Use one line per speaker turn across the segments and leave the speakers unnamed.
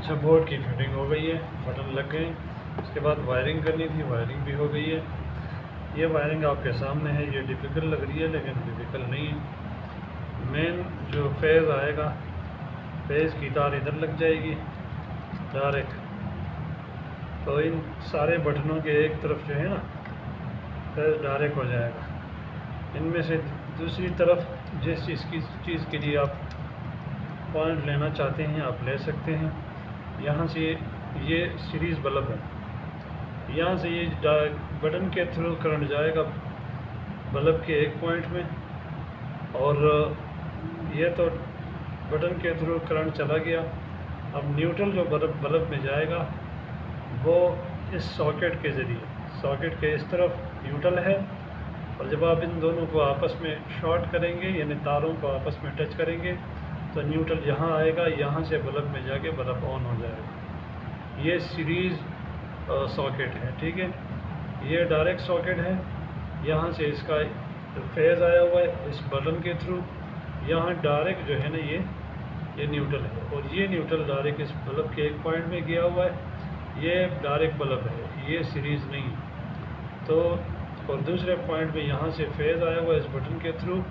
अच्छा, बोर्ड की फिटिंग हो गई है, बटन लग गए। उसके बाद वायरिंग करनी थी, वायरिंग भी हो गई है। ये वायरिंग आपके सामने है। ये डिफ़िकल्ट लग रही है लेकिन डिफ़िकल्ट नहीं है। मेन जो फेज़ आएगा, फेज़ की तार इधर लग जाएगी डायरेक्ट। तो इन सारे बटनों के एक तरफ जो है ना, फेज़ डायरेक्ट हो जाएगा। इनमें से दूसरी तरफ जिस चीज़ के लिए आप पॉइंट लेना चाहते हैं आप ले सकते हैं। यहाँ से ये सीरीज़ बल्ब है, यहाँ से ये बटन के थ्रू करंट जाएगा बल्ब के एक पॉइंट में, और ये तो बटन के थ्रू करंट चला गया। अब न्यूट्रल जो बल्ब में जाएगा वो इस सॉकेट के ज़रिए, सॉकेट के इस तरफ न्यूट्रल है, और जब आप इन दोनों को आपस में शॉर्ट करेंगे यानी तारों को आपस में टच करेंगे तो न्यूट्रल यहाँ आएगा, यहाँ से बल्ब में जाके बल्ब ऑन हो जाएगा। ये सीरीज़ सॉकेट है, ठीक है। ये डायरेक्ट सॉकेट है, यहाँ से इसका फेज़ आया हुआ है इस बटन के थ्रू, यहाँ डायरेक्ट जो है ना ये न्यूट्रल है, और ये न्यूट्रल डायरेक्ट इस बल्ब के एक पॉइंट में गया हुआ है। ये डायरेक्ट बल्ब है, ये सीरीज़ नहीं है। तो और दूसरे पॉइंट में यहाँ से फेज़ आया हुआ है इस बटन के थ्रू,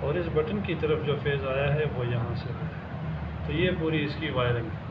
और इस बटन की तरफ जो फेज़ आया है वो यहाँ से आया है। तो ये पूरी इसकी वायरिंग है।